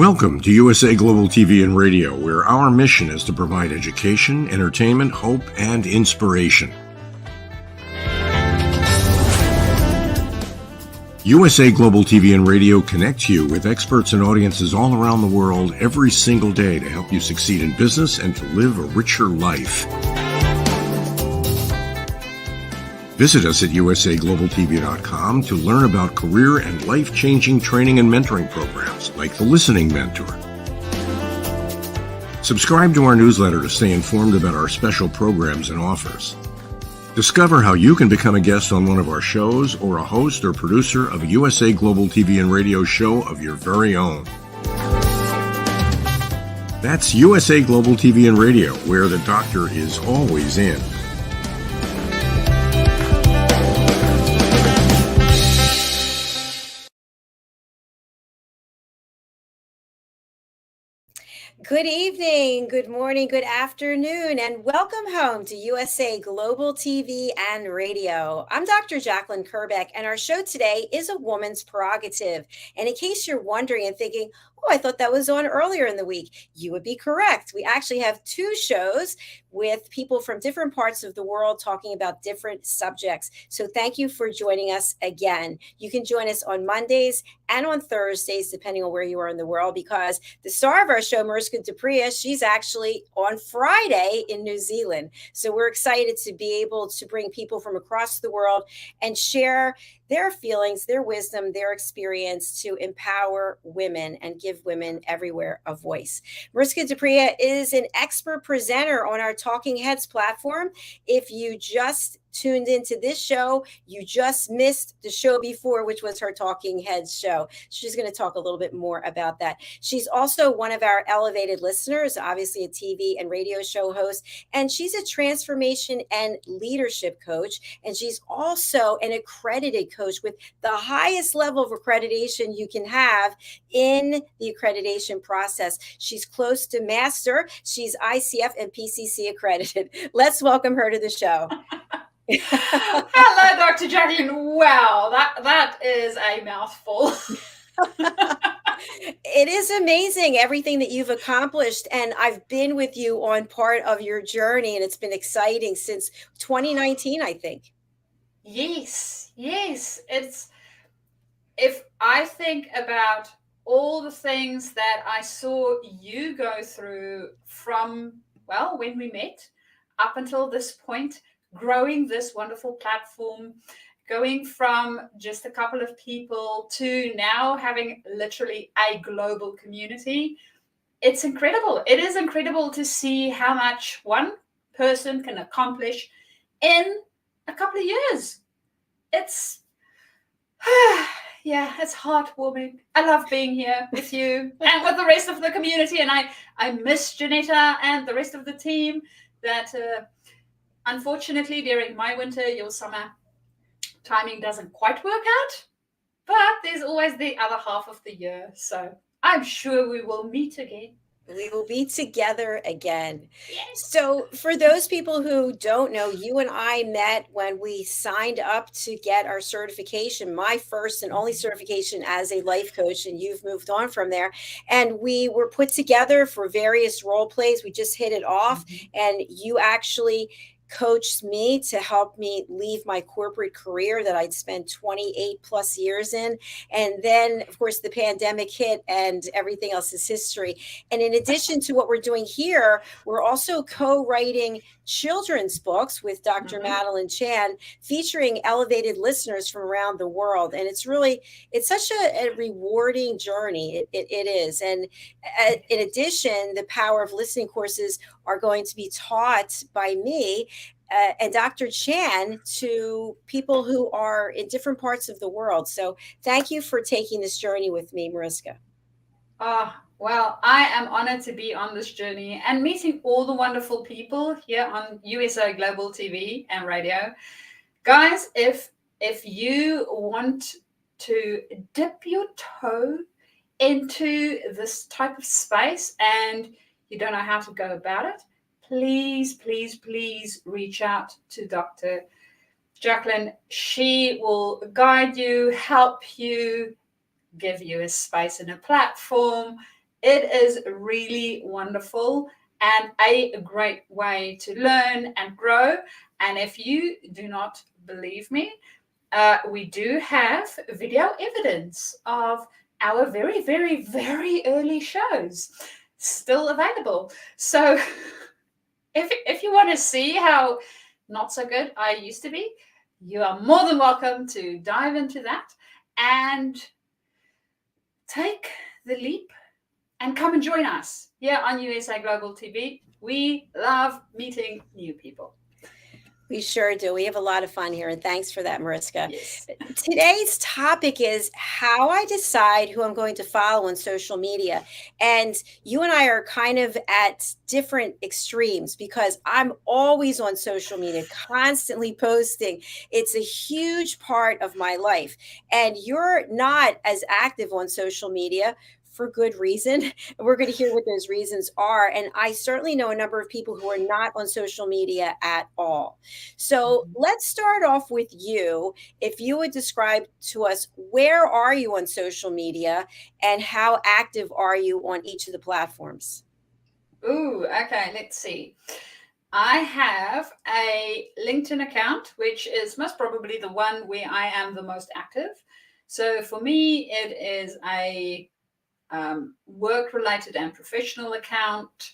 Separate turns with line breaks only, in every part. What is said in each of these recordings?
Welcome to USA Global TV and Radio, where our mission is to provide education, entertainment, hope, and inspiration. USA Global TV and Radio connects you with experts and audiences all around the world every single day to help you succeed in business and to live a richer life. Visit us at usaglobaltv.com to learn about career and life-changing training and mentoring programs like the Listening Mentor. Subscribe to our newsletter to stay informed about our special programs and offers. Discover how you can become a guest on one of our shows or a host or producer of a USA Global TV and Radio show of your very own. That's USA Global TV and Radio, where the doctor is always in.
Good evening, good morning, good afternoon, and welcome home to USA Global TV and Radio. I'm Dr. Jacalyn Kerbeck, and our show today is A Woman's Prerogative. And in case you're wondering and thinking, oh, I thought that was on earlier in the week, you would be correct. We actually have two shows with people from different parts of the world talking about different subjects. So thank you for joining us again. You can join us on Mondays and on Thursdays, depending on where you are in the world, because the star of our show, MARISKA, she's actually on Friday in New Zealand. So we're excited to be able to bring people from across the world and share their feelings, their wisdom, their experience to empower women and give women everywhere a voice. MARISKA is an expert presenter on our Talking Heads platform. If you just tuned into this show, you just missed the show before, which was her Talking Heads show. She's going to talk a little bit more about that. She's also one of our elevated listeners, obviously a TV and radio show host, and she's a transformation and leadership coach. And she's also an accredited coach with the highest level of accreditation you can have in the accreditation process. She's close to master. She's ICF and PCC accredited. Let's welcome her to the show.
Hello, Dr. Jacalyn. Wow, that is a mouthful.
It is amazing everything that you've accomplished, and I've been with you on part of your journey, and it's been exciting since 2019, I think.
Yes. It's, if I think about all the things that I saw you go through from, well, when we met up until this point, growing this wonderful platform, going from just a couple of people to now having literally a global community. It's incredible. It is incredible to see how much one person can accomplish in a couple of years. It's, yeah, it's heartwarming. I love being here with you and with the rest of the community. And I miss Jenetta and the rest of the team that, unfortunately, during my winter, your summer timing doesn't quite work out, but there's always the other half of the year. So I'm sure we will meet again.
We will be together again.
Yes.
So for those people who don't know, you and I met when we signed up to get our certification, my first and only certification as a life coach, and you've moved on from there. And we were put together for various role plays. We just hit it off, and you actually coached me to help me leave my corporate career that I'd spent 28 plus years in. And then, of course, the pandemic hit and everything else is history. And in addition to what we're doing here, we're also co-writing children's books with Dr. Madeleine Chan, featuring elevated listeners from around the world. And it's such a rewarding journey. It is. And in addition, the Power of Listening courses are going to be taught by me and Dr. Chan to people who are in different parts of the world. So thank you for taking this journey with me, MARISKA.
Well, I am honored to be on this journey and meeting all the wonderful people here on USA Global TV and Radio. Guys, if you want to dip your toe into this type of space and you don't know how to go about it, please reach out to Dr. Jacalyn. She will guide you, help you, give you a space and a platform, It is really wonderful and a great way to learn and grow. And if you do not believe me, we do have video evidence of our very, very, very early shows still available. So if you want to see how not so good I used to be, you are more than welcome to dive into that and take the leap and come and join us here on USA Global TV. We love meeting new people.
We sure do. We have a lot of fun here, and thanks for that, Mariska.
Yes.
Today's topic is how I decide who I'm going to follow on social media. And you and I are kind of at different extremes because I'm always on social media, constantly posting. It's a huge part of my life. And you're not as active on social media, for good reason. We're going to hear what those reasons are. And I certainly know a number of people who are not on social media at all. So let's start off with you. If you would describe to us, where are you on social media and how active are you on each of the platforms?
Ooh, okay, let's see. I have a LinkedIn account, which is most probably the one where I am the most active. So for me, it is a work-related and professional account.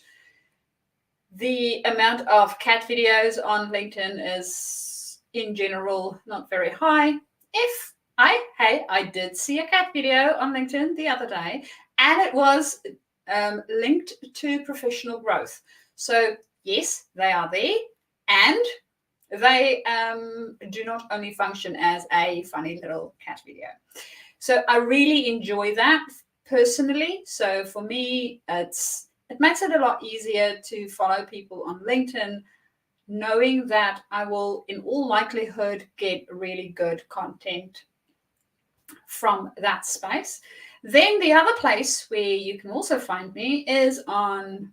The amount of cat videos on LinkedIn is, in general, not very high. I did see a cat video on LinkedIn the other day, and it was linked to professional growth. So yes, they are there, and they do not only function as a funny little cat video. So I really enjoy that personally. So for me, it makes it a lot easier to follow people on LinkedIn, knowing that I will, in all likelihood, get really good content from that space. Then the other place where you can also find me is on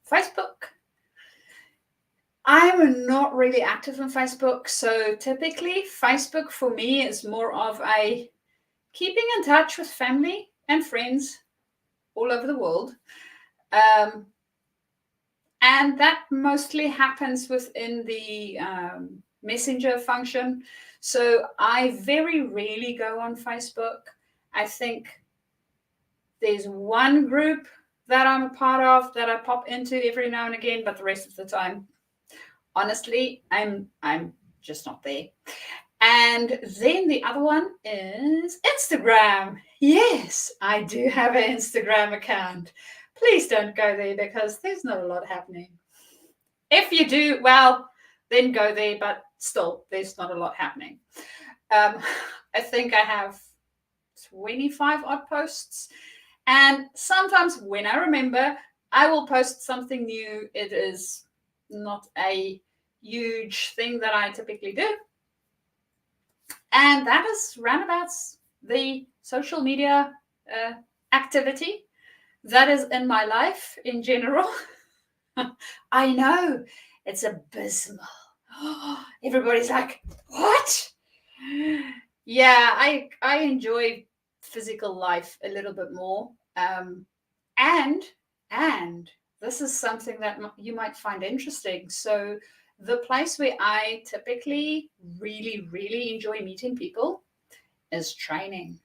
Facebook. I'm not really active on Facebook. So typically Facebook for me is more of a keeping in touch with family and friends all over the world. And that mostly happens within the messenger function. So I very rarely go on Facebook. I think there's one group that I'm a part of that I pop into every now and again, but the rest of the time, honestly, I'm just not there. And then the other one is Instagram. Yes, I do have an Instagram account. Please don't go there because there's not a lot happening. If you do, well, then go there, but still, there's not a lot happening. I think I have 25 odd posts. And sometimes when I remember, I will post something new. It is not a huge thing that I typically do. And that is roundabouts the social media activity that is in my life in general. I know, it's abysmal. Everybody's like, what? Yeah, I enjoy physical life a little bit more. And this is something that you might find interesting. So the place where I typically really, really enjoy meeting people is training.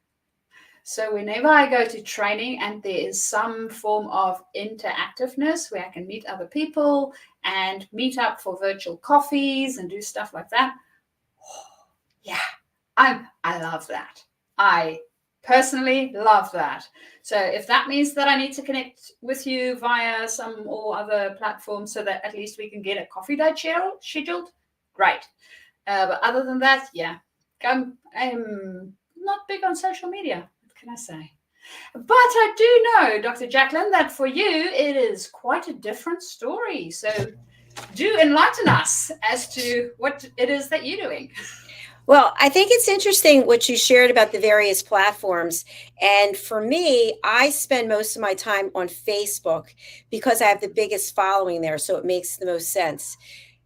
So whenever I go to training and there is some form of interactiveness where I can meet other people and meet up for virtual coffees and do stuff like that, yeah, I love that. I personally love that. So if that means that I need to connect with you via some or other platform so that at least we can get a coffee date scheduled, great. But other than that, yeah, I'm not big on social media. What can I say? But I do know, Dr. Jacalyn, that for you, it is quite a different story. So do enlighten us as to what it is that you're doing.
Well, I think it's interesting what you shared about the various platforms. And for me, I spend most of my time on Facebook because I have the biggest following there. So it makes the most sense.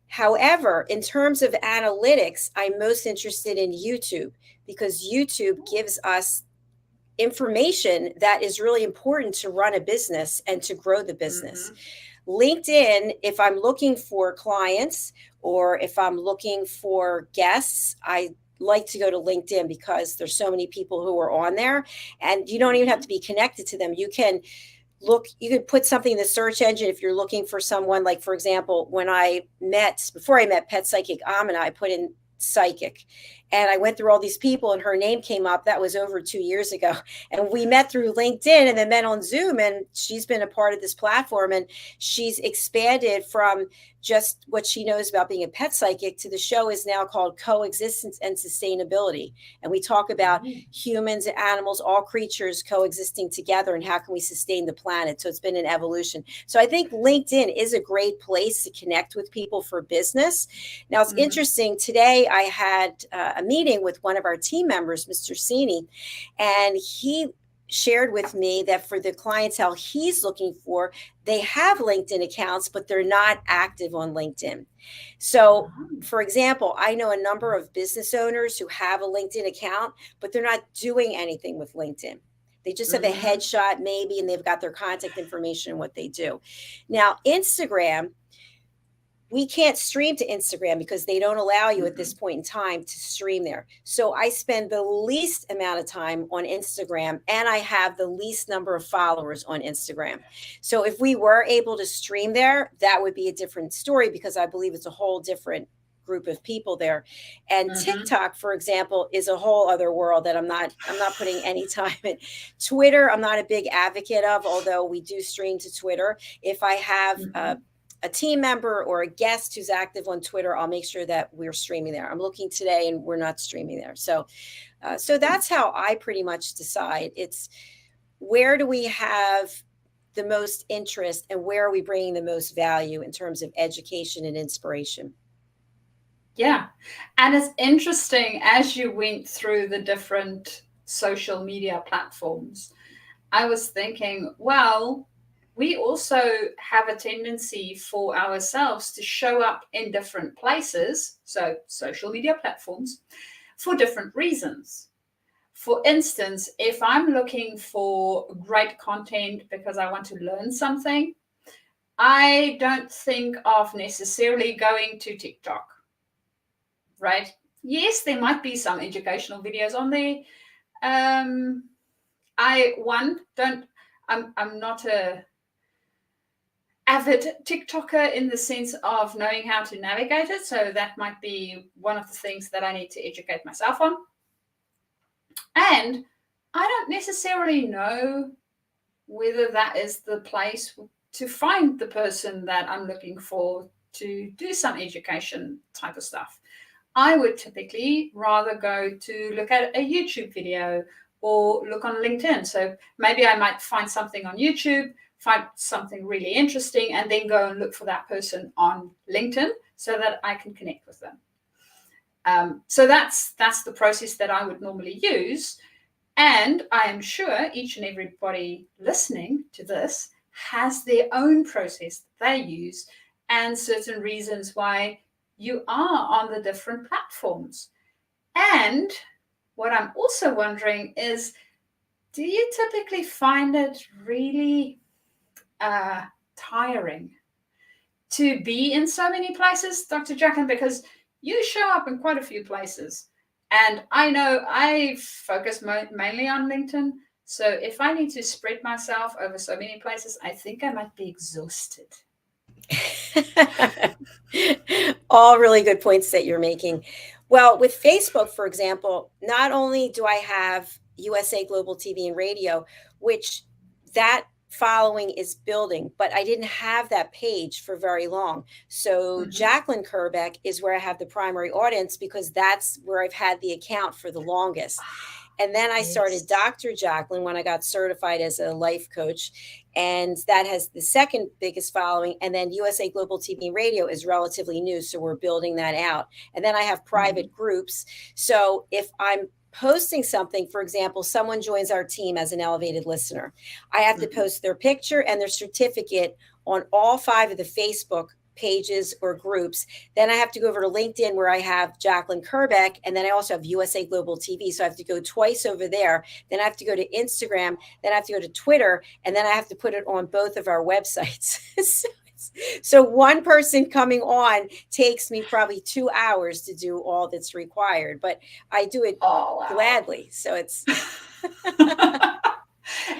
However, in terms of analytics, I'm most interested in YouTube because YouTube gives us information that is really important to run a business and to grow the business. LinkedIn, if I'm looking for clients or if I'm looking for guests, I like to go to LinkedIn because there's so many people who are on there, and you don't even have to be connected to them. You can put something in the search engine if you're looking for someone. Like, for example, before I met Pet Psychic Amina, I put in psychic, and I went through all these people and her name came up. That was over 2 years ago. And we met through LinkedIn and then met on Zoom, and she's been a part of this platform, and she's expanded from just what she knows about being a pet psychic to the show is now called Coexistence and Sustainability. And we talk about humans and animals, all creatures coexisting together, and how can we sustain the planet. So it's been an evolution. So I think LinkedIn is a great place to connect with people for business. Now, it's interesting. Today I had a meeting with one of our team members, Mr. Sini, and he shared with me that for the clientele he's looking for, they have LinkedIn accounts, but they're not active on LinkedIn. So, for example, I know a number of business owners who have a LinkedIn account, but they're not doing anything with LinkedIn. They just have a headshot maybe, and they've got their contact information and what they do. Now, Instagram, we can't stream to Instagram because they don't allow you at this point in time to stream there. So I spend the least amount of time on Instagram, and I have the least number of followers on Instagram. So if we were able to stream there, that would be a different story, because I believe it's a whole different group of people there. And TikTok, for example, is a whole other world that I'm not putting any time in. Twitter, I'm not a big advocate of, although we do stream to Twitter. If I have a team member or a guest who's active on Twitter, I'll make sure that we're streaming there. I'm looking today and we're not streaming there. So that's how I pretty much decide. It's where do we have the most interest and where are we bringing the most value in terms of education and inspiration?
Yeah. And it's interesting, as you went through the different social media platforms, I was thinking, well, we also have a tendency for ourselves to show up in different places, so social media platforms, for different reasons. For instance, if I'm looking for great content because I want to learn something, I don't think of necessarily going to TikTok, right? Yes, there might be some educational videos on there. I'm not a avid TikToker in the sense of knowing how to navigate it. So that might be one of the things that I need to educate myself on. And I don't necessarily know whether that is the place to find the person that I'm looking for to do some education type of stuff. I would typically rather go to look at a YouTube video or look on LinkedIn. So maybe I might find something on YouTube, find something really interesting, and then go and look for that person on LinkedIn so that I can connect with them. So that's the process that I would normally use. And I am sure each and everybody listening to this has their own process that they use and certain reasons why you are on the different platforms. And what I'm also wondering is, do you typically find it really tiring to be in so many places, Dr. Jacalyn? Because you show up in quite a few places. And I know I focus mainly on LinkedIn. So if I need to spread myself over so many places, I think I might be exhausted.
All really good points that you're making. Well, with Facebook, for example, not only do I have USA Global TV and Radio, which that following is building, but I didn't have that page for very long. So Jacalyn Kerbeck is where I have the primary audience because that's where I've had the account for the longest. And then I started Dr. Jacalyn when I got certified as a life coach. And that has the second biggest following. And then USA Global TV and Radio is relatively new. So we're building that out. And then I have private groups. So if I'm posting something, for example, someone joins our team as an elevated listener, I have to post their picture and their certificate on all 5 of the Facebook pages or groups. Then I have to go over to LinkedIn where I have Jacalyn Kerbeck, and then I also have USA Global TV. So I have to go twice over there. Then I have to go to Instagram. Then I have to go to Twitter, and then I have to put it on both of our websites. So one person coming on takes me probably 2 hours to do all that's required, but I do it gladly. So it's.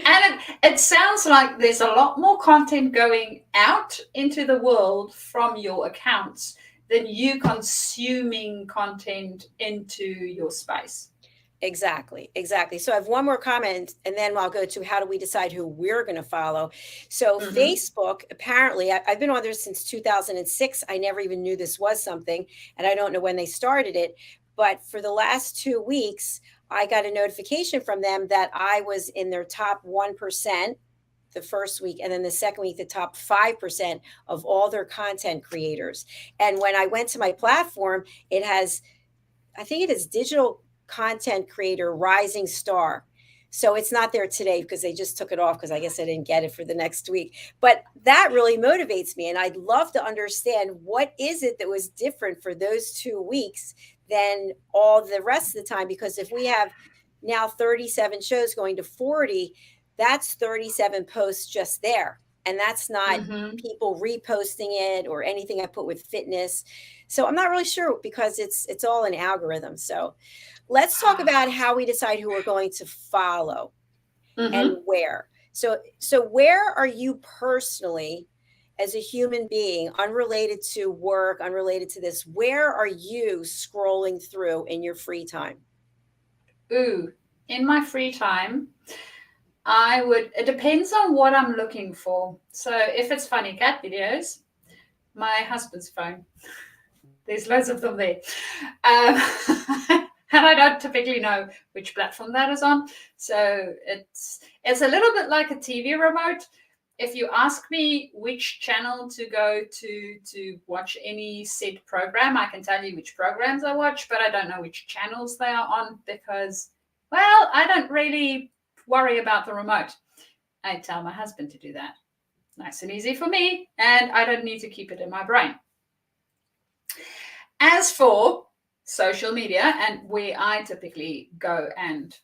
And it sounds like there's a lot more content going out into the world from your accounts than you consuming content into your space.
Exactly. So I have one more comment, and then I'll go to how do we decide who we're going to follow. So Facebook, apparently, I've been on there since 2006. I never even knew this was something, and I don't know when they started it. But for the last 2 weeks, I got a notification from them that I was in their top 1% the first week, and then the second week, the top 5% of all their content creators. And when I went to my platform, it has, I think it is digital content creator rising star. So it's not there today because they just took it off because I guess I didn't get it for the next week. But that really motivates me. And I'd love to understand what is it that was different for those 2 weeks than all the rest of the time. Because if we have now 37 shows going to 40, that's 37 posts just there. And that's not people reposting it or anything I put with fitness. So I'm not really sure because it's all an algorithm. So let's talk about how we decide who we're going to follow and where. So where are you personally as a human being, unrelated to work, unrelated to this? Where are you scrolling through in your free time?
In my free time, it depends on what I'm looking for. So if it's funny cat videos, my husband's phone. There's loads of them there. And I don't typically know which platform that is on. So it's a little bit like a TV remote. If you ask me which channel to go to watch any set program, I can tell you which programs I watch, but I don't know which channels they are on because, well, I don't really worry about the remote. I tell my husband to do that. Nice and easy for me, and I don't need to keep it in my brain. As for social media and where I typically go and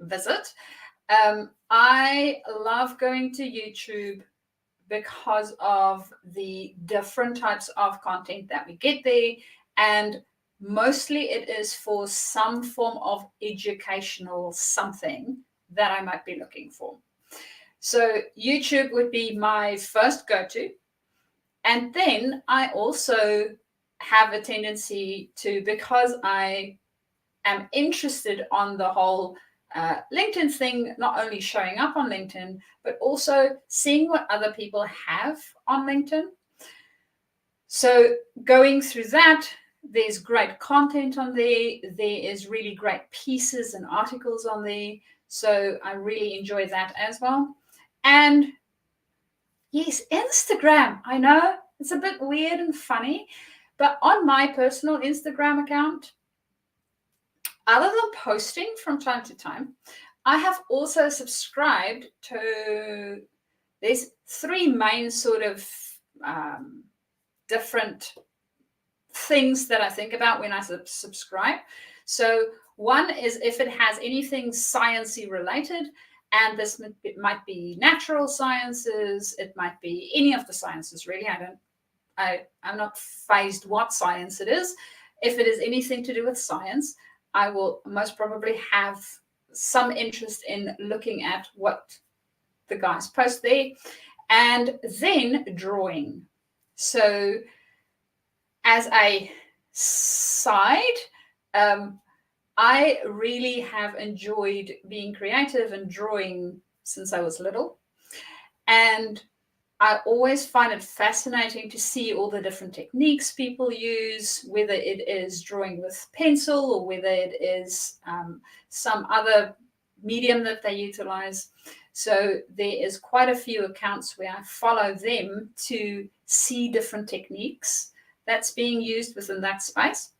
visit, I love going to YouTube because of the different types of content that we get there, and mostly it is for some form of educational something that I might be looking for. So YouTube would be my first go-to. And then I also have a tendency to, because I am interested on the whole LinkedIn thing, not only showing up on LinkedIn, but also seeing what other people have on LinkedIn. So going through that, there's great content on there. There is really great pieces and articles on there. So I really enjoy that as well. And yes, Instagram. I know it's a bit weird and funny, but on my personal Instagram account, other than posting from time to time, I have also subscribed to, there's 3 main sort of different things that I think about when I subscribe. So one is if it has anything sciencey related, and this might be natural sciences, it might be any of the sciences really. I'm not phased what science it is. If it is anything to do with science, I will most probably have some interest in looking at what the guys post there. And then drawing. So as a side, I really have enjoyed being creative and drawing since I was little. And I always find it fascinating to see all the different techniques people use, whether it is drawing with pencil or whether it is some other medium that they utilize. So there is quite a few accounts where I follow them to see different techniques that's being used within that space.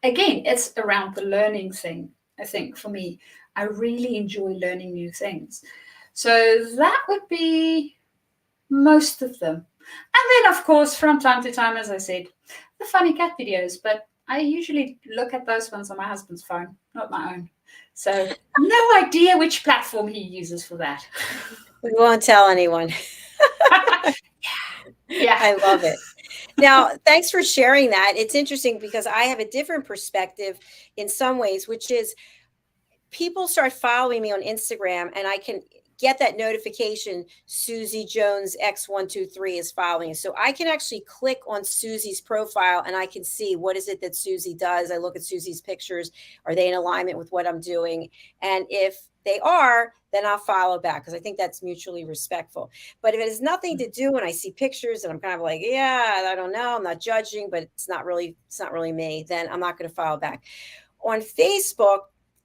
Again, it's around the learning thing, I think, for me. I really enjoy learning new things. So that would be most of them. And then, of course, from time to time, as I said, the funny cat videos. But I usually look at those ones on my husband's phone, not my own. So no idea which platform he uses for that.
We won't tell anyone.
Yeah.
I love it. Now, thanks for sharing that. It's interesting because I have a different perspective in some ways, which is people start following me on Instagram and I can get that notification, Susie Jones X123 is following. So I can actually click on Susie's profile and I can see what is it that Susie does. I look at Susie's pictures. Are they in alignment with what I'm doing? And if they are, then I'll follow back because I think that's mutually respectful. But if it has nothing to do and I see pictures and I'm kind of like, yeah, I don't know, I'm not judging, but it's not really me, then I'm not going to follow back. On Facebook,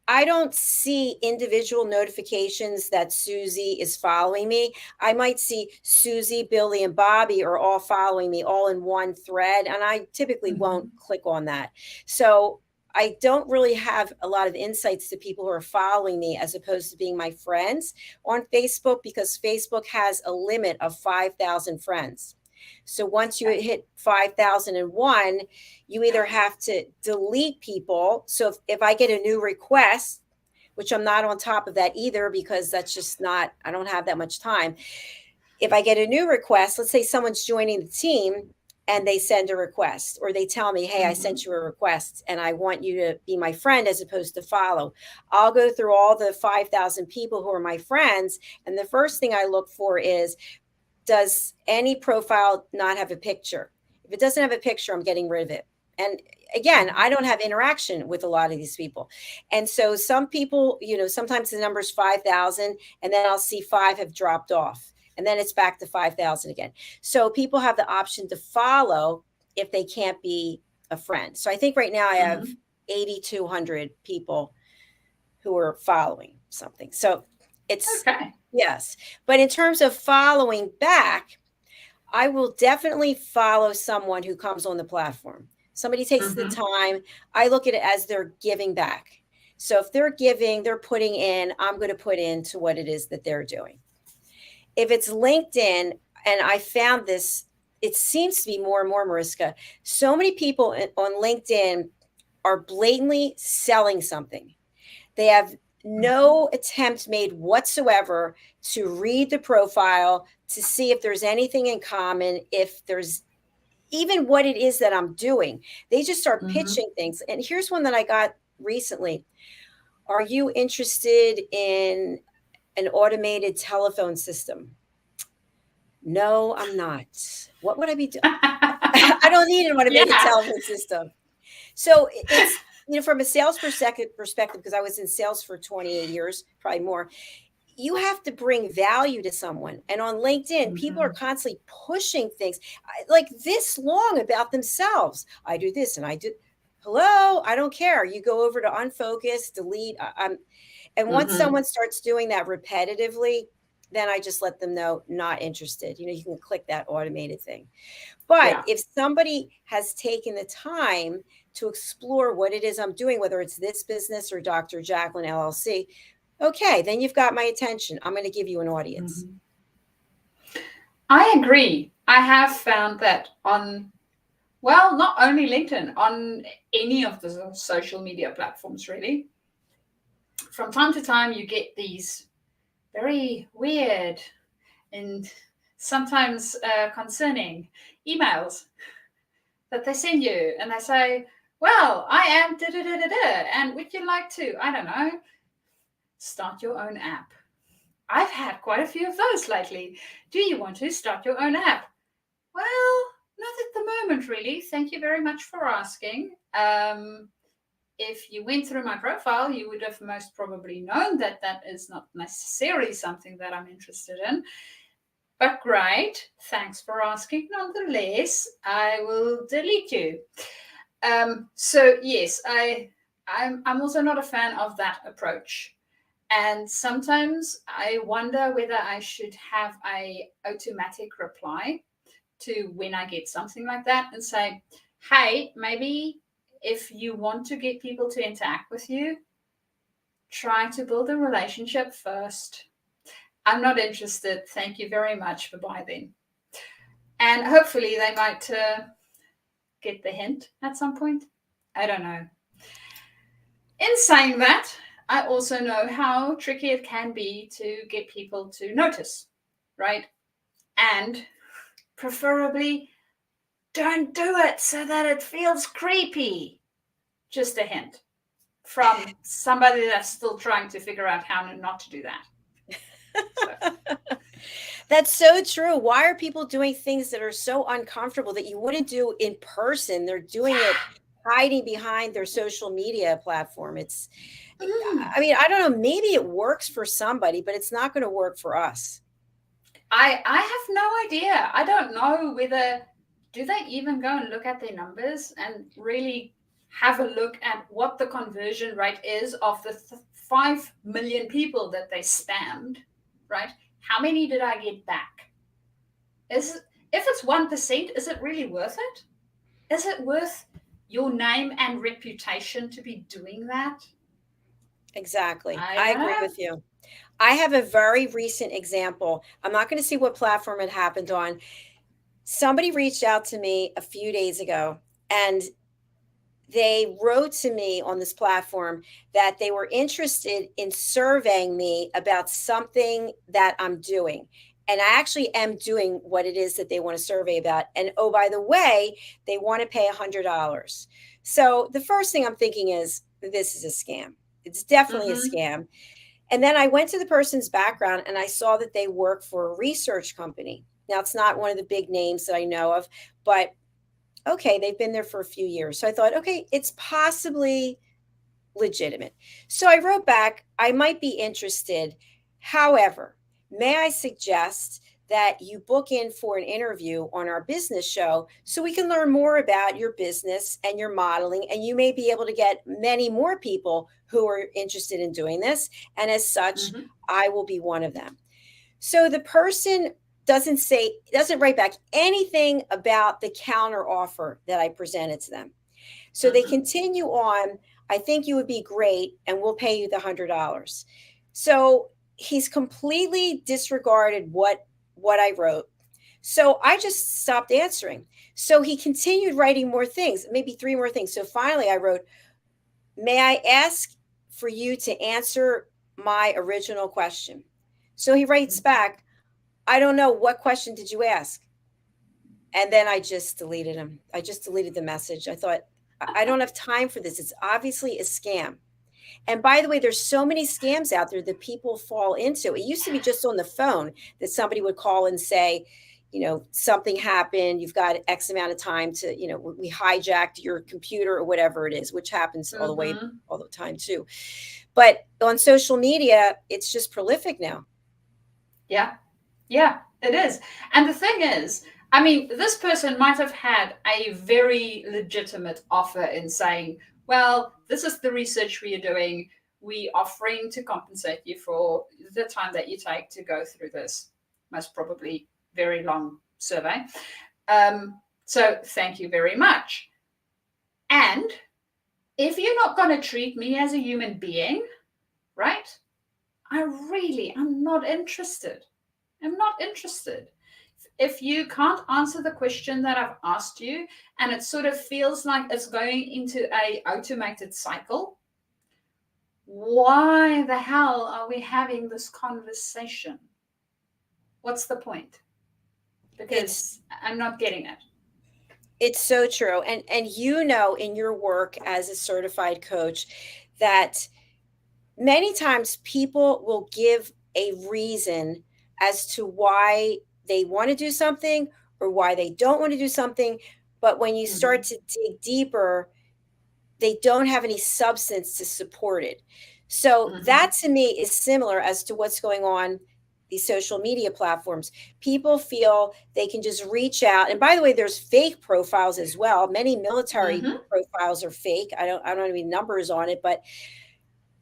I don't see individual notifications that Susie is following me. I might see Susie, Billy, and Bobby are all following me all in one thread, and I typically won't click on that. So I don't really have a lot of insights to people who are following me as opposed to being my friends on Facebook, because Facebook has a limit of 5,000 friends. So once you hit 5,001, you either have to delete people. So if I get a new request, which I'm not on top of that either, because that's just not, I don't have that much time. If I get a new request, let's say someone's joining the team and they send a request, or they tell me, hey, I sent you a request and I want you to be my friend as opposed to follow. I'll go through all the 5,000 people who are my friends. And the first thing I look for is, does any profile not have a picture? If it doesn't have a picture, I'm getting rid of it. And again, I don't have interaction with a lot of these people. And so some people, sometimes the number is 5,000 and then I'll see 5 have dropped off and then it's back to 5,000 again. So people have the option to follow if they can't be a friend. So I think right now I have 8,200 people who are following something. So it's
okay.
Yes. But in terms of following back, I will definitely follow someone who comes on the platform. Somebody takes the time. I look at it as they're giving back. So if they're giving, they're putting in, I'm going to put into what it is that they're doing. If it's LinkedIn, and I found this, it seems to be more and more, Mariska, so many people on LinkedIn are blatantly selling something. They have no attempt made whatsoever to read the profile, to see if there's anything in common, if there's even what it is that I'm doing. They just start pitching things. And here's one that I got recently. Are you interested in an automated telephone system? No, I'm not. What would I be doing? I don't need an automated telephone system. So it's, from a sales perspective, because I was in sales for 28 years, probably more, you have to bring value to someone. And on LinkedIn, people are constantly pushing things like this long about themselves. I do this and I do. Hello, I don't care. You go over to unfocus, delete. And once someone starts doing that repetitively, then I just let them know, not interested. You can click that automated thing. But if somebody has taken the time to explore what it is I'm doing, whether it's this business or Dr. Jacalyn LLC, okay, then you've got my attention. I'm going to give you an audience.
I agree. I have found that on, not only LinkedIn, on any of the social media platforms, really. From time to time, you get these very weird and sometimes concerning emails that they send you, and they say, well, I am da-da-da-da-da, and would you like to, I don't know, start your own app? I've had quite a few of those lately. Do you want to start your own app? Well, not at the moment, really. Thank you very much for asking. If you went through my profile, you would have most probably known that that is not necessarily something that I'm interested in. But great, thanks for asking. Nonetheless, I will delete you. So yes, I'm also not a fan of that approach. And sometimes I wonder whether I should have a automatic reply to when I get something like that and say, hey, maybe if you want to get people to interact with you, try to build a relationship first. I'm not interested. Thank you very much. Bye-bye then. And hopefully they might get the hint at some point. I don't know. In saying that, I also know how tricky it can be to get people to notice, right? And preferably don't do it so that it feels creepy. Just a hint from somebody that's still trying to figure out how not to do that. So.
That's so true. Why are people doing things that are so uncomfortable that you wouldn't do in person? They're doing it hiding behind their social media platform. I mean, I don't know, maybe it works for somebody, but it's not going to work for us.
I have no idea. I don't know whether, do they even go and look at their numbers and really have a look at what the conversion rate is of the 5 million people that they spammed, right? How many did I get back? If it's 1%, is it really worth it? Is it worth your name and reputation to be doing that?
Exactly. I agree with you. I have a very recent example. I'm not going to see what platform it happened on. Somebody reached out to me a few days ago, and they wrote to me on this platform that they were interested in surveying me about something that I'm doing. And I actually am doing what it is that they want to survey about. And oh, by the way, they want to pay $100. So the first thing I'm thinking is, this is a scam. It's definitely a scam. And then I went to the person's background and I saw that they work for a research company. Now, it's not one of the big names that I know of, but okay, they've been there for a few years. So I thought, okay, it's possibly legitimate. So I wrote back, I might be interested. However, may I suggest that you book in for an interview on our business show so we can learn more about your business and your modeling, and you may be able to get many more people who are interested in doing this. And as such, I will be one of them. So the person doesn't write back anything about the counter offer that I presented to them. So they continue on, I think you would be great and we'll pay you the $100. So he's completely disregarded what I wrote. So I just stopped answering. So he continued writing more things, maybe 3 more things. So finally I wrote, may I ask for you to answer my original question? So he writes back, I don't know, what question did you ask? And then I just deleted him. I just deleted the message. I thought, I don't have time for this. It's obviously a scam. And by the way, there's so many scams out there that people fall into. It used to be just on the phone that somebody would call and say, you know, something happened. You've got X amount of time to, you know, we hijacked your computer or whatever it is, which happens all the time too. But on social media, it's just prolific now.
Yeah, it is. And the thing is, I mean, this person might have had a very legitimate offer in saying, well, this is the research we are doing. We are offering to compensate you for the time that you take to go through this most probably very long survey. So thank you very much. And if you're not going to treat me as a human being, right? I'm not interested. I'm not interested. If you can't answer the question that I've asked you, and it sort of feels like it's going into a automated cycle, why the hell are we having this conversation? What's the point? Because I'm not getting it.
It's so true. And you know, in your work as a certified coach, that many times people will give a reason as to why they want to do something or why they don't want to do something. But when you start to dig deeper, they don't have any substance to support it. So that to me is similar as to what's going on these social media platforms. People feel they can just reach out. And by the way, there's fake profiles as well. Many military profiles are fake. I don't have any numbers on it, but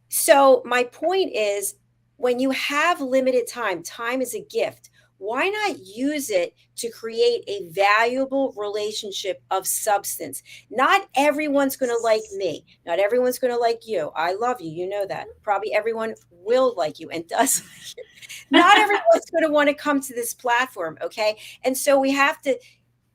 so my point is, when you have limited time, time is a gift. why not use it to create a valuable relationship of substance? Not everyone's going to like me. Not everyone's going to like you. I love you. You know that. Probably everyone will like you and does like you. Not everyone's going to want to come to this platform. Okay. And so we have to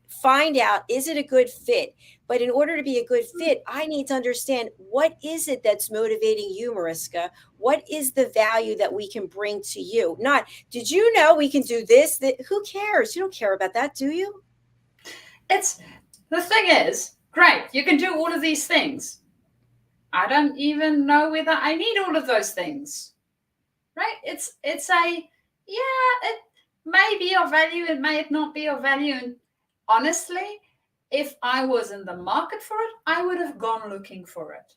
find out, is it a good fit? But in order to be a good fit, I need to understand, what is it that's motivating you, Mariska? What is the value that we can bring to you? Not, did you know we can do this? That, who cares? You don't care about that, do you?
It's the thing is, great, you can do all of these things. I don't even know whether I need all of those things. Right? It's a, yeah, it may be of value, it may not be of value. And honestly, if I was in the market for it, I would have gone looking for it.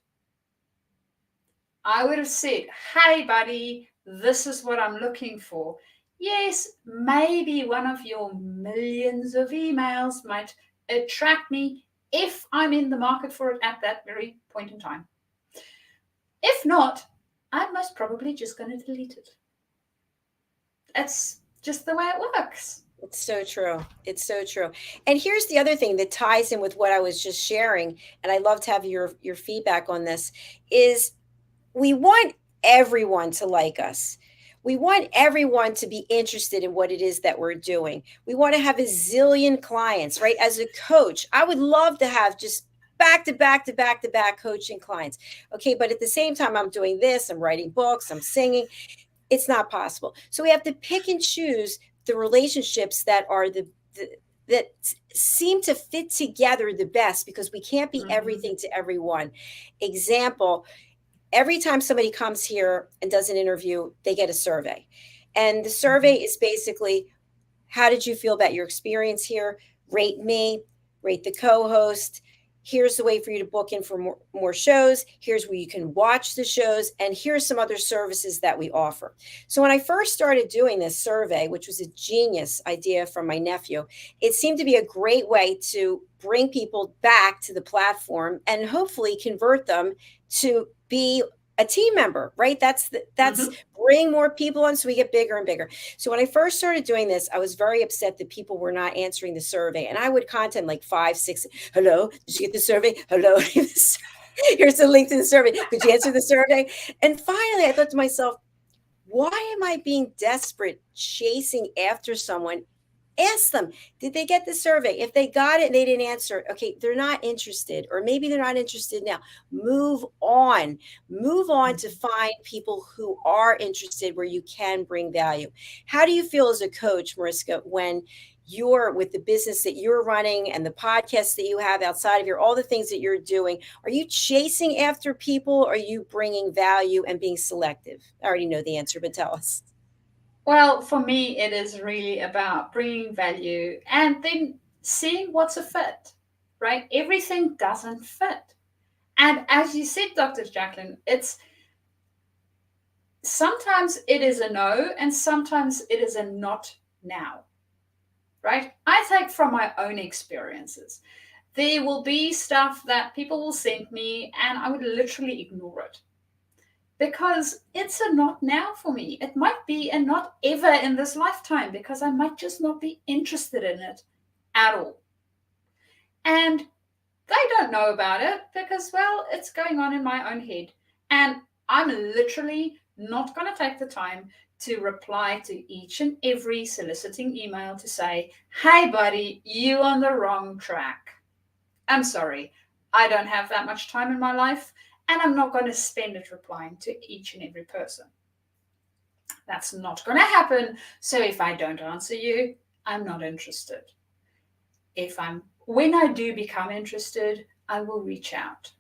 I would have said, hey, buddy, this is what I'm looking for. Yes, maybe one of your millions of emails might attract me if I'm in the market for it at that very point in time. If not, I'm most probably just going to delete it. That's just the way it works.
It's so true. It's so true. And here's the other thing that ties in with what I was just sharing, and I'd love to have your feedback on this, is we want everyone to like us. We want everyone to be interested in what it is that we're doing. We want to have a zillion clients, right? As a coach, I would love to have just back to back to back to back coaching clients. Okay. But at the same time, I'm doing this, I'm writing books, I'm singing. It's not possible. So we have to pick and choose the relationships that are that seem to fit together the best, because we can't be everything to everyone. Example, every time somebody comes here and does an interview, they get a survey. And the survey is basically, how did you feel about your experience here? Rate me, rate the co-host. Here's the way for you to book in for more shows. Here's where you can watch the shows. And here's some other services that we offer. So when I first started doing this survey, which was a genius idea from my nephew, it seemed to be a great way to bring people back to the platform and hopefully convert them to be a team member, right? That's bring more people on so we get bigger and bigger. So when I first started doing this, I was very upset that people were not answering the survey. And I would contact like 5, 6, hello, did you get the survey? Hello, here's the link to the survey. Could you answer the survey? And finally, I thought to myself, why am I being desperate chasing after someone? Ask them, did they get the survey? If they got it and they didn't answer it, okay, they're not interested, or maybe they're not interested now. Move on to find people who are interested, where you can bring value. How do you feel as a coach, Mariska, when you're with the business that you're running and the podcasts that you have outside of all the things that you're doing? Are you chasing after people? Or are you bringing value and being selective? I already know the answer, but tell us.
Well, for me, it is really about bringing value and then seeing what's a fit, right? Everything doesn't fit. And as you said, Dr. Jacalyn, it's sometimes it is a no, and sometimes it is a not now, right? I take from my own experiences. There will be stuff that people will send me and I would literally ignore it, because it's a not now for me. It might be a not ever in this lifetime, because I might just not be interested in it at all. And they don't know about it because, well, it's going on in my own head. And I'm literally not going to take the time to reply to each and every soliciting email to say, hey, buddy, you're on the wrong track. I'm sorry. I don't have that much time in my life. And I'm not going to spend it replying to each and every person. That's not going to happen. So if I don't answer you, I'm not interested. When I do become interested, I will reach out,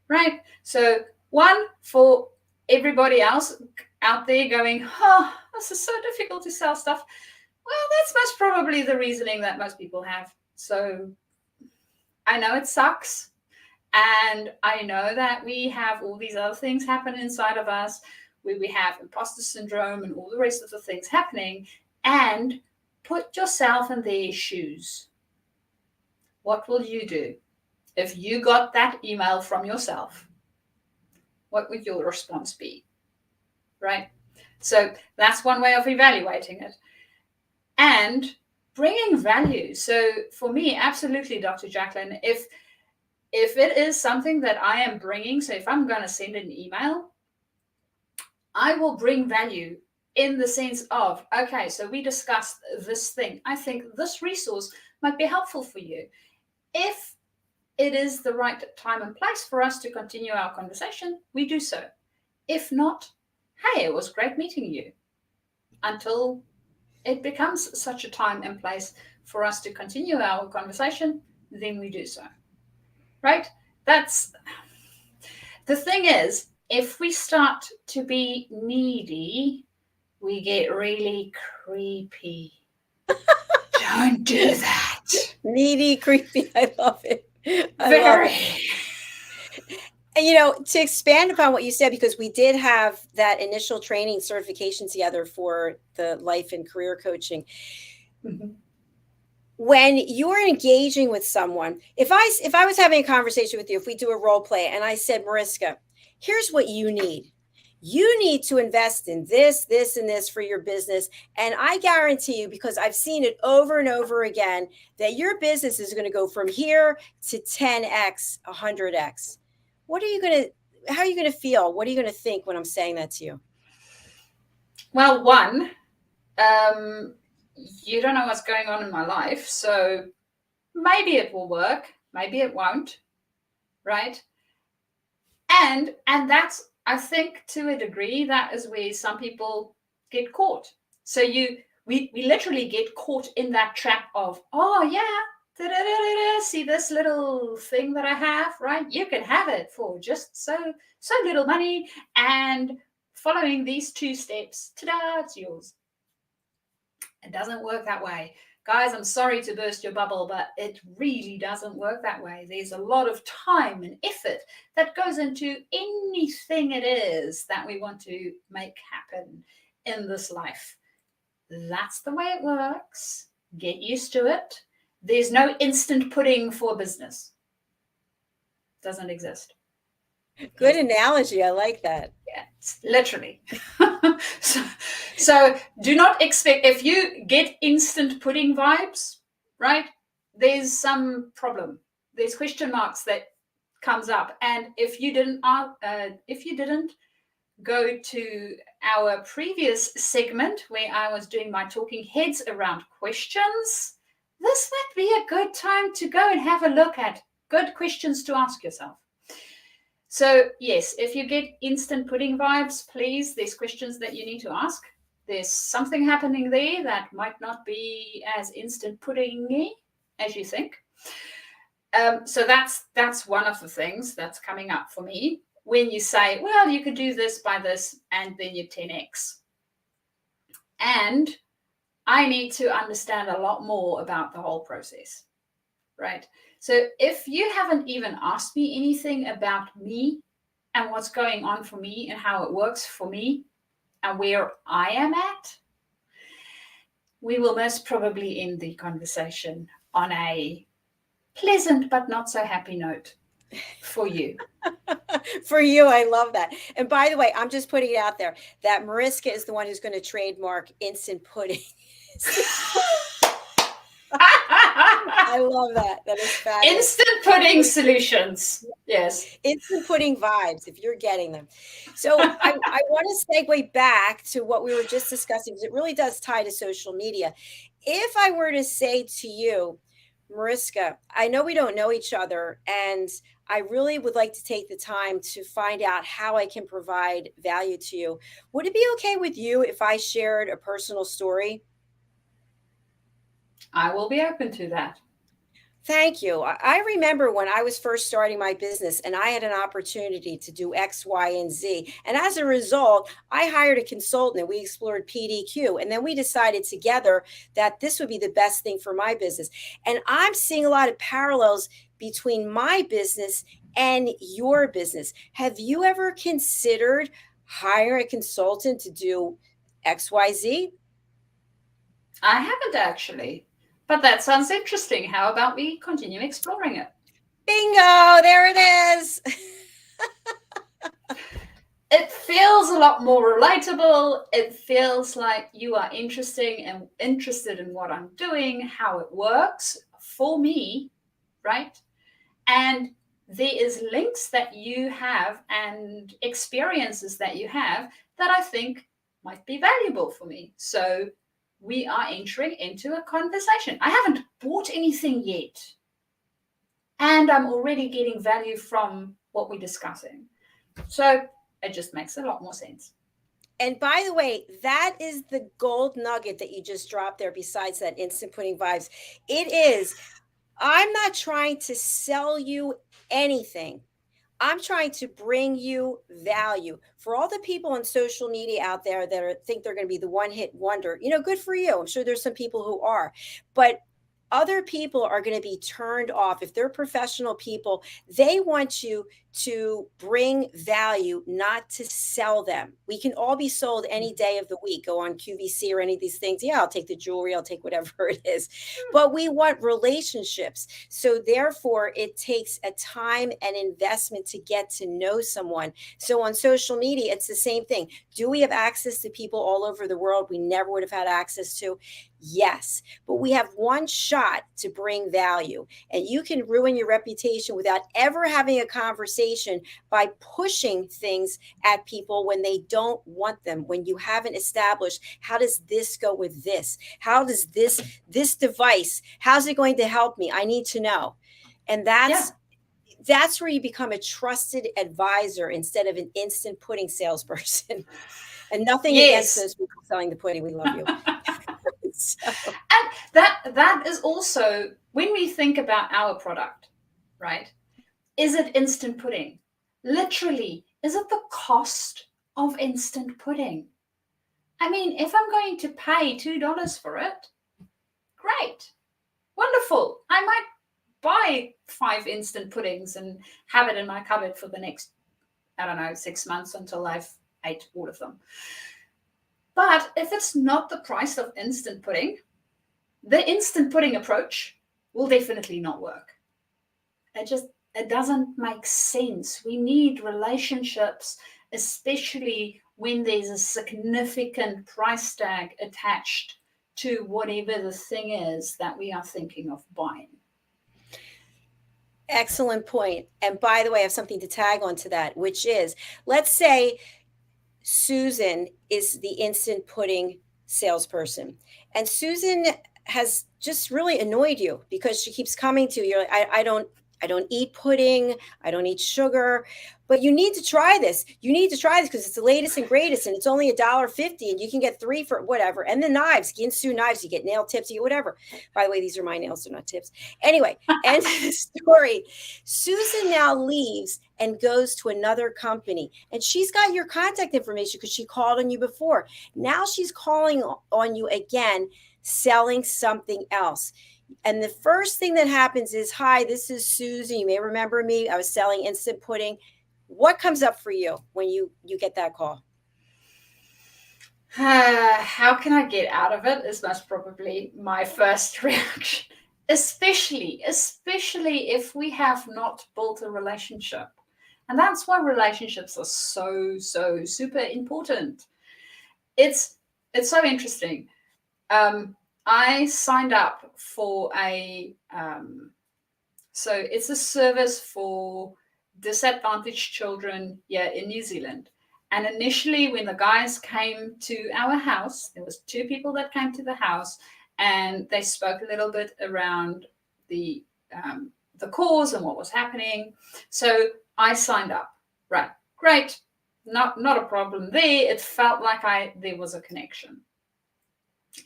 right? So one, for everybody else out there going, oh, this is so difficult to sell stuff. Well, that's most probably the reasoning that most people have. So I know it sucks. And I know that we have all these other things happen inside of us, where we have imposter syndrome and all the rest of the things happening. And put yourself in their shoes. What will you do if you got that email from yourself? What would your response be? Right? So that's one way of evaluating it. and bringing value. So for me, absolutely, Dr. Jacalyn, if it is something that I am bringing, so if I'm going to send an email, I will bring value in the sense of, okay, so we discussed this thing. I think this resource might be helpful for you. If it is the right time and place for us to continue our conversation, we do so. If not, hey, it was great meeting you. Until it becomes such a time and place for us to continue our conversation, then we do so. Right? That's the thing is, if we start to be needy, we get really creepy. Don't do that.
Needy, creepy. I love it.
Very.
And, to expand upon what you said, because we did have that initial training certification together for the life and career coaching.
Mm-hmm.
When you're engaging with someone, if I was having a conversation with you, if we do a role play and I said, Mariska, here's what you need. You need to invest in this, this, and this for your business. And I guarantee you, because I've seen it over and over again, that your business is going to go from here to 10x, 100x. How are you going to feel? What are you going to think when I'm saying that to you?
Well, one, you don't know what's going on in my life. So maybe it will work. Maybe it won't. Right. And that's, I think, to a degree, that is where some people get caught. So we literally get caught in that trap of, oh yeah, see this little thing that I have, right? You can have it for just so little money, and following these 2 steps, ta-da, it's yours. It doesn't work that way. Guys, I'm sorry to burst your bubble, but it really doesn't work that way. There's a lot of time and effort that goes into anything it is that we want to make happen in this life. That's the way it works. Get used to it. There's no instant pudding for business. Doesn't exist.
Good analogy. I like that.
Yeah, literally. So do not expect, if you get instant pudding vibes, right? There's some problem. There's question marks that comes up. And if you didn't go to our previous segment where I was doing my talking heads around questions, this might be a good time to go and have a look at good questions to ask yourself. So yes, if you get instant pudding vibes, please, there's questions that you need to ask. There's something happening there that might not be as instant pudding-y as you think. So that's one of the things that's coming up for me when you say, well, you could do this by this, and then you 10x. And I need to understand a lot more about the whole process, right? So if you haven't even asked me anything about me and what's going on for me and how it works for me and where I am at, we will most probably end the conversation on a pleasant but not so happy note for you.
For you, I love that. And by the way, I'm just putting it out there that Mariska is the one who's going to trademark instant pudding. I love that. That is fabulous.
Instant pudding solutions. Yes.
Instant pudding vibes, if you're getting them. So I want to segue back to what we were just discussing, because it really does tie to social media. If I were to say to you, Mariska, I know we don't know each other, and I really would like to take the time to find out how I can provide value to you. Would it be okay with you if I shared a personal story?
I will be open to that.
Thank you. I remember when I was first starting my business and I had an opportunity to do X, Y, and Z. And as a result, I hired a consultant and we explored PDQ. And then we decided together that this would be the best thing for my business. And I'm seeing a lot of parallels between my business and your business. Have you ever considered hiring a consultant to do X, Y, Z?
I haven't actually. But that sounds interesting. How about we continue exploring it?
Bingo, there it is.
it feels a lot more relatable. It feels like you are interested in what I'm doing, how it works for me, right? And there is links that you have and experiences that you have that I think might be valuable for me. So we are entering into a conversation. I haven't bought anything yet, and I'm already getting value from what we're discussing. So it just makes a lot more sense.
And by the way, that is the gold nugget that you just dropped there, besides that instant pudding vibes. It is, I'm not trying to sell you anything. I'm trying to bring you value. For all the people on social media out there that think they're going to be the one-hit wonder, good for you. I'm sure there's some people who are, but other people are going to be turned off. If they're professional people, they want you to bring value, not to sell them. We can all be sold any day of the week. Go on QVC or any of these things. Yeah, I'll take the jewelry, I'll take whatever it is. But we want relationships. So therefore, it takes a time and investment to get to know someone. So on social media, it's the same thing. Do we have access to people all over the world we never would have had access to? Yes, but we have one shot to bring value, and you can ruin your reputation without ever having a conversation by pushing things at people when they don't want them, when you haven't established, how does this go with this? How does this device, how's it going to help me? I need to know. And that's where you become a trusted advisor instead of an instant pudding salesperson. And nothing against those people selling the pudding. We love you. So.
And that is also, when we think about our product, right? Is it instant pudding? Literally, is it the cost of instant pudding? I mean, if I'm going to pay $2 for it, great, wonderful. I might buy 5 instant puddings and have it in my cupboard for the next, 6 months until I've ate all of them. But if it's not the price of instant pudding, the instant pudding approach will definitely not work. It doesn't make sense. We need relationships, especially when there's a significant price tag attached to whatever the thing is that we are thinking of buying.
Excellent point. And by the way, I have something to tag on to that, which is, let's say Susan is the instant pudding salesperson, and Susan has just really annoyed you because she keeps coming to you. You're like, I don't eat pudding. I don't eat sugar, but you need to try this. You need to try this because it's the latest and greatest, and it's only $1.50, and you can get 3 for whatever. And the knives, Ginsu knives, you get nail tips, you get whatever. By the way, these are my nails, they're not tips. Anyway, end of the story. Susan now leaves and goes to another company, and she's got your contact information because she called on you before. Now she's calling on you again, selling something else. And the first thing that happens is, hi, this is Susan. You may remember me. I was selling instant pudding. What comes up for you when you get that call?
How can I get out of it is most probably my first reaction, especially if we have not built a relationship. And that's why relationships are so super important. It's so interesting. I signed up for so it's a service for disadvantaged children here in New Zealand. And initially, when the guys came to our house, there was 2 people that came to the house, and they spoke a little bit around the cause and what was happening. So I signed up. Right, great, not a problem there. It felt like there was a connection.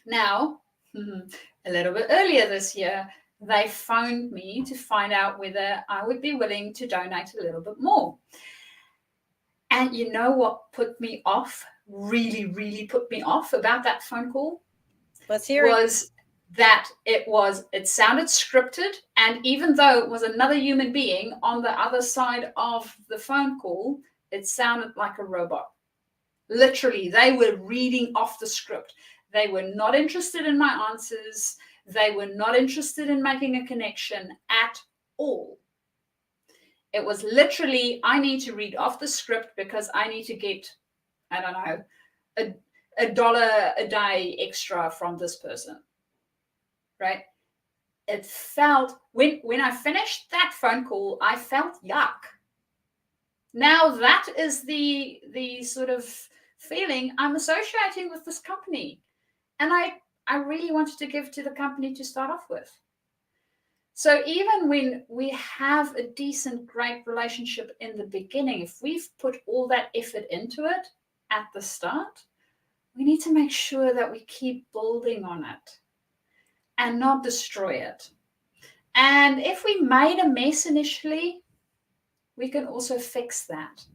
Now, a little bit earlier this year, they phoned me to find out whether I would be willing to donate a little bit more. And you know what put me off, really put me off about that phone call?
Let's hear it.
Was that it sounded scripted. And even though it was another human being on the other side of the phone call, it sounded like a robot. Literally, they were reading off the script. They were not interested in my answers. They were not interested in making a connection at all. It was literally, I need to read off the script because I need to get, I don't know, $1 a day extra from this person, right? It felt, when I finished that phone call, I felt yuck. Now that is the sort of feeling I'm associating with this company. And I really wanted to give to the company to start off with. So even when we have a decent, great relationship in the beginning, if we've put all that effort into it at the start, we need to make sure that we keep building on it and not destroy it. And if we made a mess initially, we can also fix that.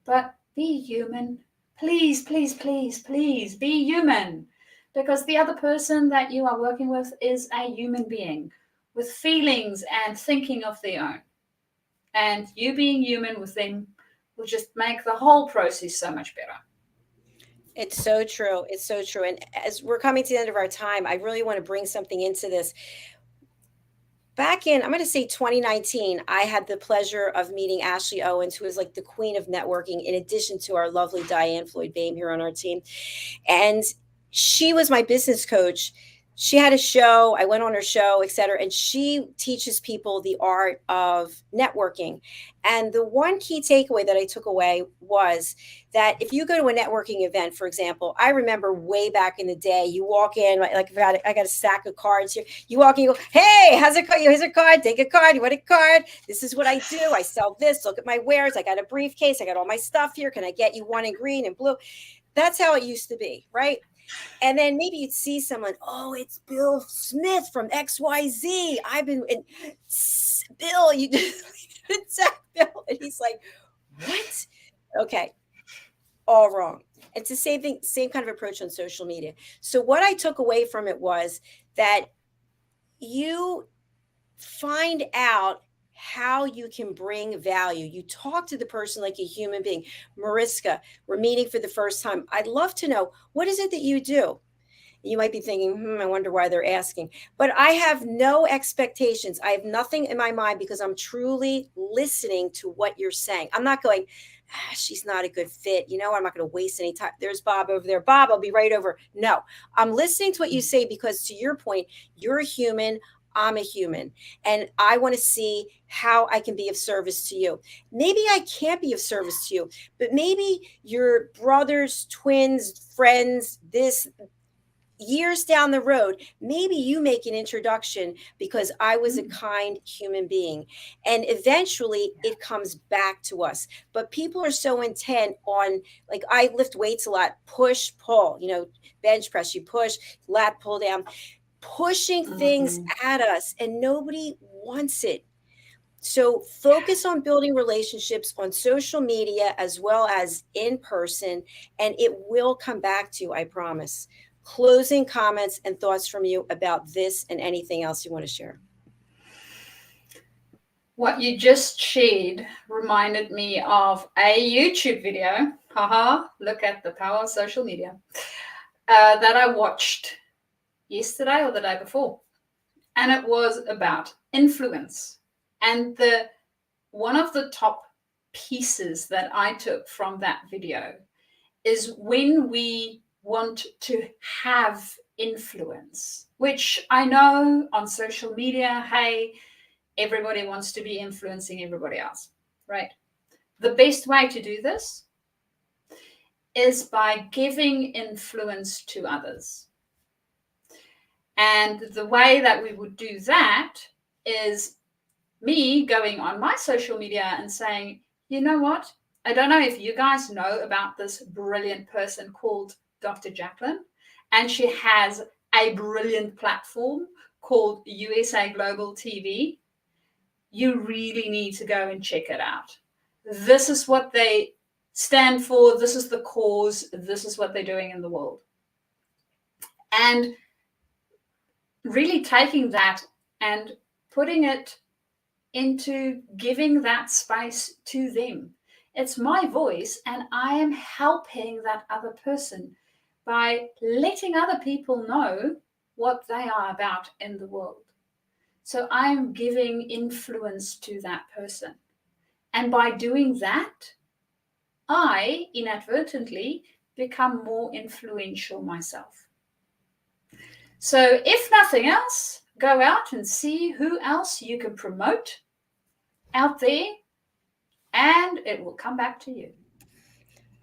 But be human. Please, please, please, please be human. Because the other person that you are working with is a human being with feelings and thinking of their own. And you being human with them will just make the whole process so much better.
It's so true. It's so true. And as we're coming to the end of our time, I really want to bring something into this. Back in, I'm going to say 2019, I had the pleasure of meeting Ashley Owens, who is like the queen of networking, in addition to our lovely Diane Floyd-Boehm here on our team. And she was my business coach. She had a show. I went on her show, et cetera. And she teaches people the art of networking. And the one key takeaway that I took away was that if you go to a networking event, for example, I remember way back in the day, you walk in, like I got a stack of cards here. You walk in, you go, hey, how's it going? Here's a card. Take a card. You want a card? This is what I do. I sell this. Look at my wares. I got a briefcase. I got all my stuff here. Can I get you one in green and blue? That's how it used to be, right? And then maybe you'd see someone, oh, it's Bill Smith from XYZ. I've been, and Bill, you just Bill. And he's like, what? Okay, all wrong. It's the same thing, same kind of approach on social media. So what I took away from it was that you find out how you can bring value. You talk to the person like a human being. Mariska, we're meeting for the first time. I'd love to know, what is it that you do? You might be thinking, I wonder why they're asking. But I have no expectations. I have nothing in my mind because I'm truly listening to what you're saying. I'm not going, she's not a good fit. You know, I'm not going to waste any time. There's Bob over there. Bob, I'll be right over. No, I'm listening to what you say because, to your point, you're a human. I'm a human, and I want to see how I can be of service to you. Maybe I can't be of service to you, but maybe your brothers, twins, friends, this years down the road, maybe you make an introduction because I was a kind human being, and eventually it comes back to us. But people are so intent on, like, I lift weights a lot, push, pull, you know, bench press, you push, lat pull down, pushing things at us, and nobody wants it. So focus on building relationships on social media as well as in person, and it will come back to you, I promise. Closing comments and thoughts from you about this and anything else you want to share.
What you just shared reminded me of a YouTube video. Haha, look at the power of social media. That I watched yesterday or the day before. And it was about influence. And one of the top pieces that I took from that video is when we want to have influence, which I know on social media, hey, everybody wants to be influencing everybody else, right? The best way to do this is by giving influence to others. And the way that we would do that is me going on my social media and saying, you know what? I don't know if you guys know about this brilliant person called Dr. Jacalyn, and she has a brilliant platform called USA Global TV. You really need to go and check it out. This is what they stand for. This is the cause. This is what they're doing in the world. And really taking that and putting it into giving that space to them. It's my voice, and I am helping that other person by letting other people know what they are about in the world. So I'm giving influence to that person. And by doing that, I inadvertently become more influential myself. So if nothing else, go out and see who else you can promote out there, and it will come back to you.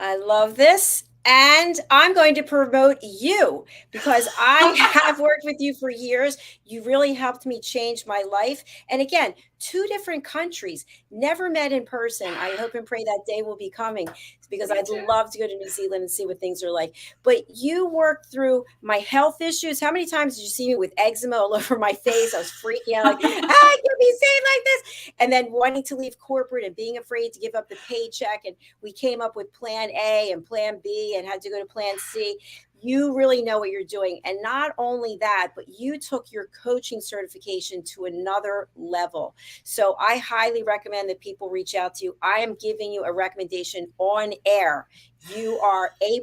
I love this. And I'm going to promote you because I have worked with you for years. You really helped me change my life. And again, 2 different countries, never met in person. I hope and pray that day will be coming because I'd love to go to New Zealand and see what things are like. But you worked through my health issues. How many times did you see me with eczema all over my face? I was freaking out like, I can be saved like this. And then wanting to leave corporate and being afraid to give up the paycheck. And we came up with plan A and plan B and had to go to plan C. You really know what you're doing. And not only that, but you took your coaching certification to another level. So I highly recommend that people reach out to you. I am giving you a recommendation on air. You are A+,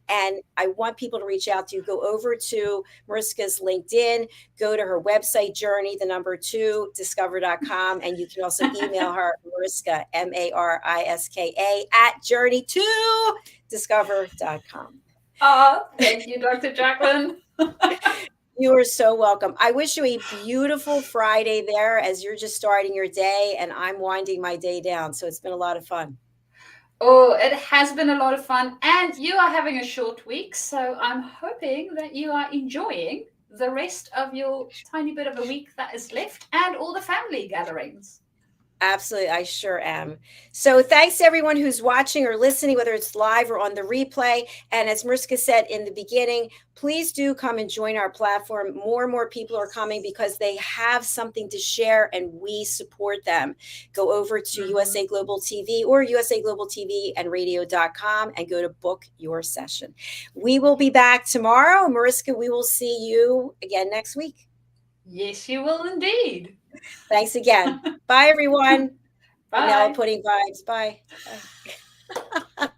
and I want people to reach out to you. Go over to Mariska's LinkedIn, go to her website, journey, 2, discover.com, and you can also email her, Mariska, MARISKA, at journey2discover.com.
Thank you, Dr. Jacalyn.
You are so welcome. I wish you a beautiful Friday there as you're just starting your day and I'm winding my day down. So it's been a lot of fun.
Oh, it has been a lot of fun. And you are having a short week. So I'm hoping that you are enjoying the rest of your tiny bit of a week that is left and all the family gatherings.
Absolutely. I sure am. So thanks to everyone who's watching or listening, whether it's live or on the replay. And as Mariska said in the beginning, please do come and join our platform. More and more people are coming because they have something to share and we support them. Go over to USA Global TV or USA Global TV and radio.com and go to book your session. We will be back tomorrow. Mariska, we will see you again next week.
Yes, you will indeed.
Thanks again. Bye, everyone.
Bye.
Vanilla pudding vibes. Bye. Bye.